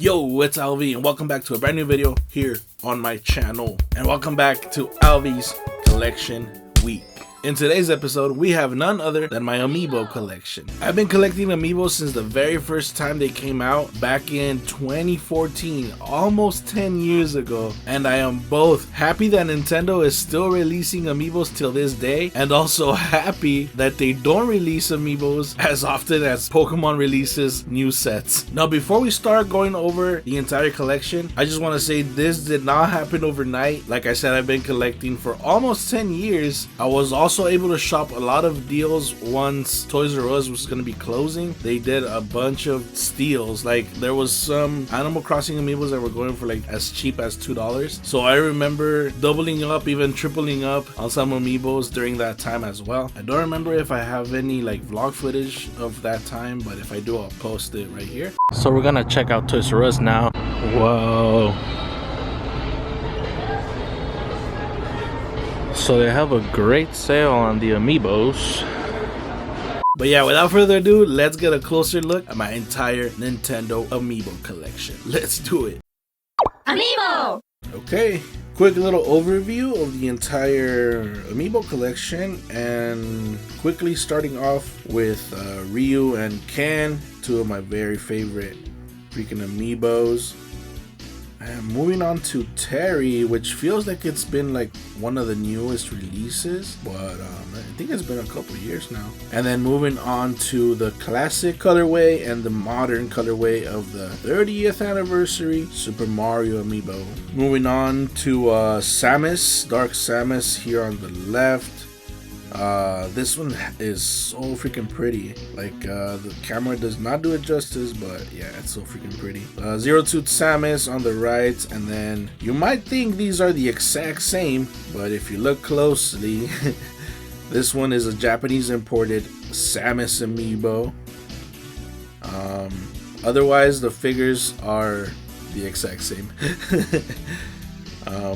Yo, it's Alvy and welcome back to a brand new video here on my channel. And welcome back to Alvy's Collection Week. In today's episode, we have none other than my Amiibo collection. I've been collecting Amiibo since the very first time they came out back in 2014, almost 10 years ago. And I am both happy that Nintendo is still releasing Amiibos till this day, and also happy that they don't release Amiibos as often as Pokemon releases new sets. Now, before we start going over the entire collection, I just want to say this did not happen overnight. Like I said, I've been collecting for almost 10 years. I was also able to shop a lot of deals once Toys R Us was going to be closing. They did a bunch of steals. Like there was some Animal Crossing Amiibos that were going for like as cheap as $2. So I remember doubling up, even tripling up on some Amiibos during that time as well. I don't remember if I have any like vlog footage of that time, but if I do, I'll post it right here. So we're gonna check out Toys R Us now. Whoa. So they have a great sale on the Amiibos. But yeah, without further ado, let's get a closer look at my entire Nintendo Amiibo collection. Let's do it. Amiibo! Okay, quick little overview of the entire Amiibo collection, and quickly starting off with Ryu and Ken, two of my very favorite freaking Amiibos. And moving on to Terry, which feels like it's been like one of the newest releases, but I think it's been a couple years now. And then moving on to the classic colorway and the modern colorway of the 30th anniversary Super Mario Amiibo. Moving on to Samus, Dark Samus here on the left. This one is so freaking pretty. Like the camera does not do it justice, but yeah, it's so freaking pretty. Zero Tooth Samus on the right, and then you might think these are the exact same, but if you look closely, this one is a Japanese imported Samus Amiibo. Otherwise, the figures are the exact same.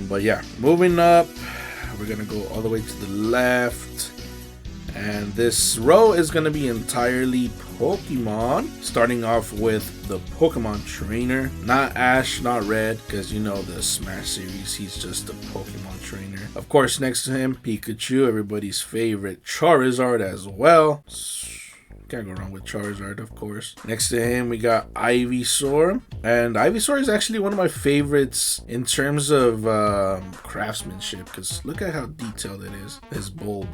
But yeah, moving up. We're gonna go all the way to the left, and this row is gonna be entirely Pokemon, starting off with the Pokemon trainer, not Ash, not Red, because you know the Smash series, he's just a Pokemon trainer. Of course, next to him, Pikachu, everybody's favorite, Charizard as well. Can't go wrong with Charizard, of course. Next to him, we got Ivysaur. And Ivysaur is actually one of my favorites in terms of craftsmanship, because look at how detailed it is, his bulb.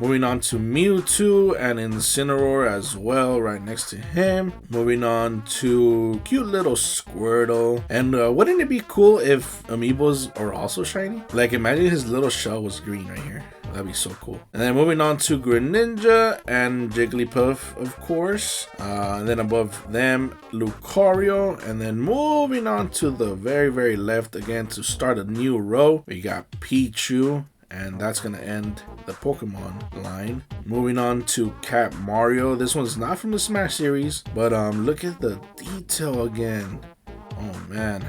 Moving on to Mewtwo and Incineroar as well, right next to him. Moving on to cute little Squirtle. And wouldn't it be cool if Amiibos are also shiny? Like imagine his little shell was green right here. That'd be so cool. And then moving on to Greninja and Jigglypuff, of course. And then above them, Lucario. And then moving on to the very, very left again to start a new row, we got Pichu. And that's going to end the Pokemon line. Moving on to Cat Mario. This one's not from the Smash series, but look at the detail again. Oh, man.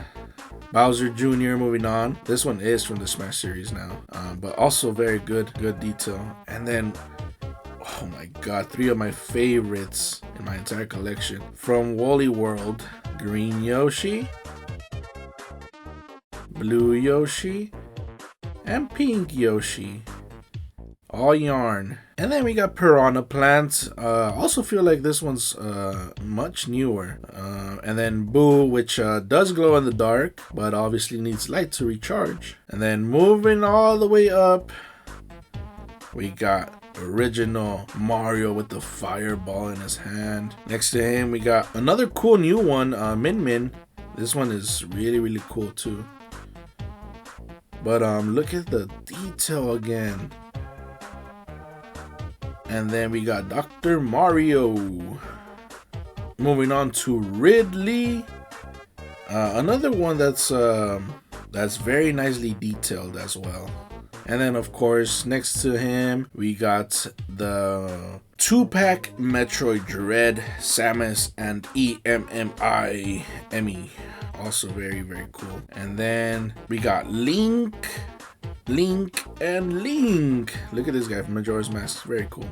Bowser Jr. moving on. This one is from the Smash series now, but also very good detail. And then, oh my god, three of my favorites in my entire collection. From Wally World, Green Yoshi, Blue Yoshi, and Pink Yoshi. All yarn. And then we got Piranha Plant. Also feel like this one's much newer. And then Boo, which does glow in the dark, but obviously needs light to recharge. And then moving all the way up, we got original Mario with the fireball in his hand. Next to him, we got another cool new one, Min Min. This one is really cool too. But look at the detail again. And then we got Dr. Mario. Moving on to Ridley. Another one that's very nicely detailed as well. And then of course next to him we got the 2-pack Metroid Dread, Samus, and Emmy. Also very cool. And then we got Link, and Link. Look at this guy from Majora's Mask. Very cool.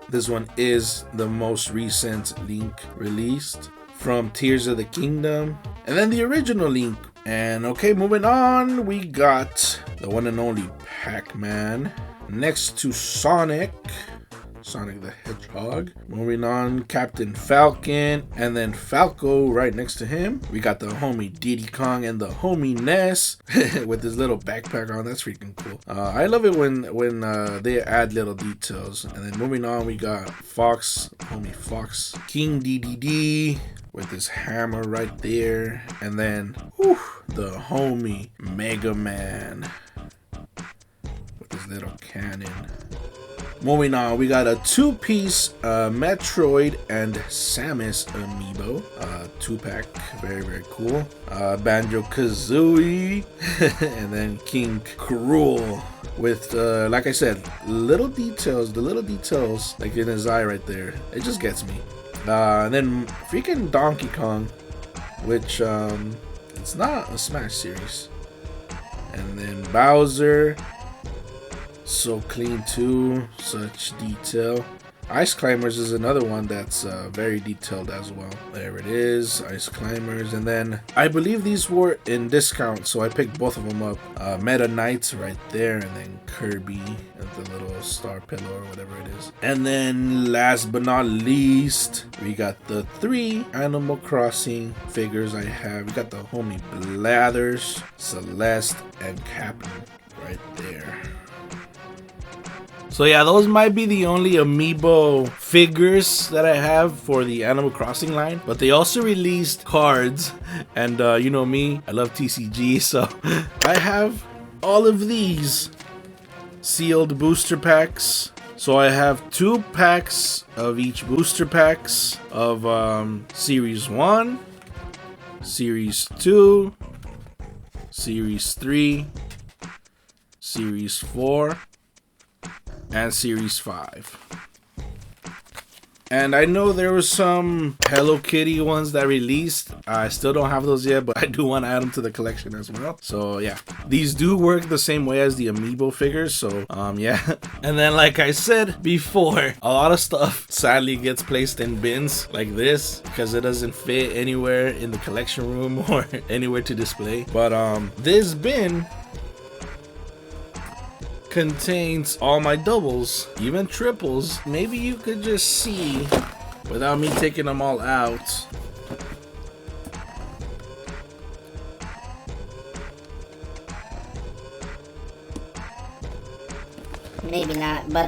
This one is the most recent Link released from Tears of the Kingdom, and then the original Link. And okay, moving on, we got the one and only Pac-Man next to Sonic the Hedgehog. Moving on, Captain Falcon, and then Falco right next to him. We got the homie Diddy Kong and the homie Ness with his little backpack on. That's freaking cool. I love it when they add little details. And then moving on, we got Fox, homie Fox, King DDD with his hammer right there. And then the homie Mega Man with his little cannon. Moving on, we got a two-piece Metroid and Samus amiibo, 2-pack, very cool. Banjo-Kazooie, and then King Cruel with, like I said, little details, the little details, like in his eye right there. It just gets me. And then freaking Donkey Kong, which it's not a Smash series. And then Bowser. So clean too, such detail. Ice Climbers is another one that's very detailed as well. There it is, Ice Climbers. And then I believe these were in discount, so I picked both of them up. Meta Knights right there, and then Kirby and the little star pillow or whatever it is. And then last but not least, we got the 3 Animal Crossing figures I have. We got the homie Blathers, Celeste, and Captain right there. So yeah, those might be the only amiibo figures that I have for the Animal Crossing line. But they also released cards. And you know me, I love TCG. So I have all of these sealed booster packs. So I have 2 packs of each booster packs of Series 1, Series 2, Series 3, Series 4, and Series 5. And I know there were some Hello Kitty ones that released. I still don't have those yet, but I do want to add them to the collection as well. So yeah, these do work the same way as the amiibo figures. So yeah. And then like I said before, a lot of stuff sadly gets placed in bins like this because it doesn't fit anywhere in the collection room or anywhere to display. But this bin contains all my doubles, even triples. Maybe you could just see without me taking them all out. Maybe not, but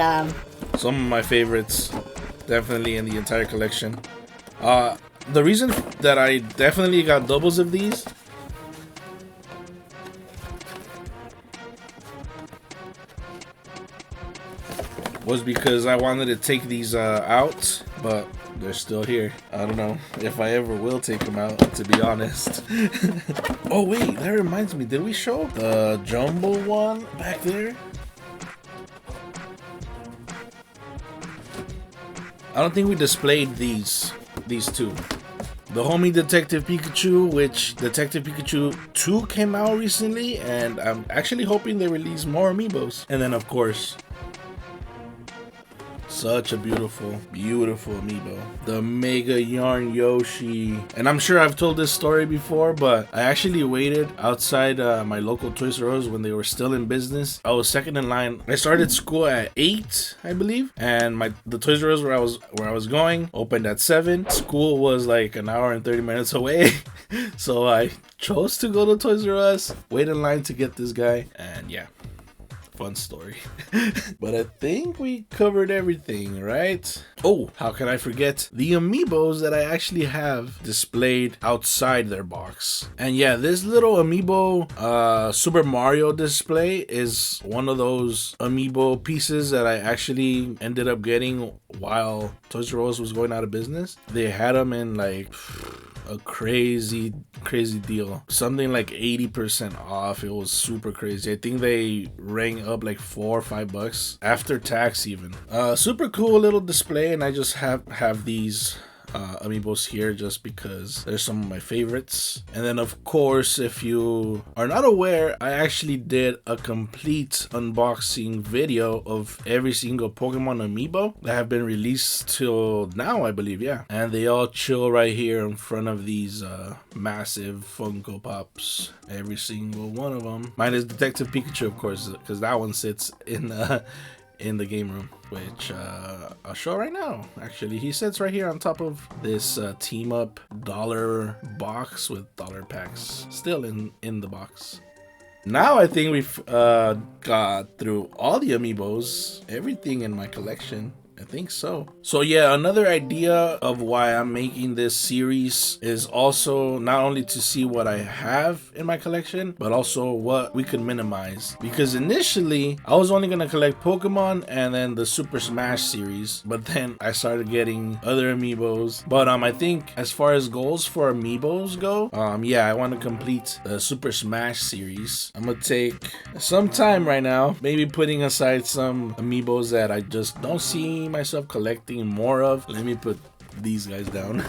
some of my favorites, definitely in the entire collection. The reason that I definitely got doubles of these was because I wanted to take these out, but they're still here. I don't know if I ever will take them out, to be honest. Oh wait, that reminds me, did we show the jumbo one back there? I don't think we displayed these two. The homie Detective Pikachu, which Detective Pikachu 2 came out recently, and I'm actually hoping they release more amiibos. And then of course, such a beautiful amiibo, the Mega Yarn Yoshi. And I'm sure I've told this story before, but I actually waited outside my local Toys R Us when they were still in business. I was second in line. I started school at 8, I believe, and the Toys R Us where I was going opened at 7. School was like an hour and 30 minutes away, so I chose to go to Toys R Us, wait in line to get this guy, and yeah. Fun story. But I think we covered everything, right? Oh, how can I forget the amiibos that I actually have displayed outside their box. And yeah, this little amiibo Super Mario display is one of those amiibo pieces that I actually ended up getting while Toys R Us was going out of business. They had them in like a crazy deal, something like 80% off. It was super crazy. I think they rang up like $4 or $5 after tax even. Super cool little display, and I just have these amiibos here just because they're some of my favorites. And then of course, if you are not aware, I actually did a complete unboxing video of every single Pokemon amiibo that have been released till now, I believe, yeah. And they all chill right here in front of these massive Funko Pops, every single one of them. Mine is Detective Pikachu, of course, because that one sits in the game room, which I'll show right now. Actually, he sits right here on top of this team up dollar box with dollar packs still in the box. Now I think we've got through all the amiibos, everything in my collection. I think so. So yeah, another idea of why I'm making this series is also not only to see what I have in my collection, but also what we could minimize. Because initially, I was only gonna collect Pokemon and then the Super Smash series, but then I started getting other amiibos. But I think as far as goals for amiibos go, yeah, I want to complete the Super Smash series. I'm gonna take some time right now, maybe putting aside some amiibos that I just don't see myself collecting more of. Let me put these guys down.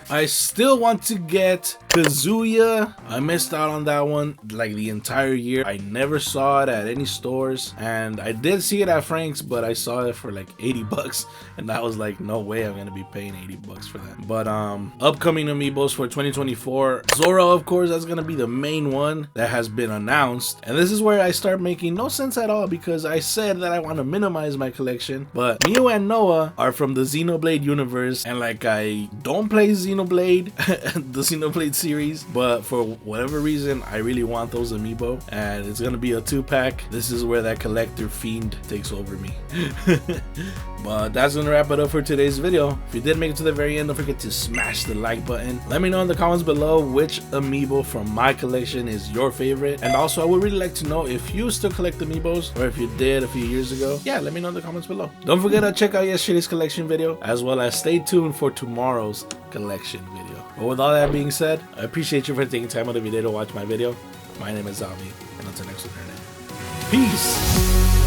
I still want to get Kazuya. I missed out on that one like the entire year. I never saw it at any stores, and I did see it at Frank's, but I saw it for like 80 bucks, and I was like, no way I'm gonna be paying 80 bucks for that. But upcoming amiibos for 2024, Zora, of course, that's gonna be the main one that has been announced. And this is where I start making no sense at all, because I said that I want to minimize my collection, but Mio and Noah are from the Xenoblade universe, and like I don't play Xenoblade, the Xenoblade series, but for whatever reason I really want those amiibo, and it's gonna be a 2-pack. This is where that collector fiend takes over me. But that's gonna wrap it up for today's video. If you did make it to the very end, don't forget to smash the like button. Let me know in the comments below which amiibo from my collection is your favorite, and also I would really like to know if you still collect amiibos, or if you did a few years ago. Yeah, let me know in the comments below. Don't forget to check out yesterday's collection video, as well as stay tuned for tomorrow's collection video. But with all that being said, I appreciate you for taking time out of your day to watch my video. My name is Alvy, and until next time, peace.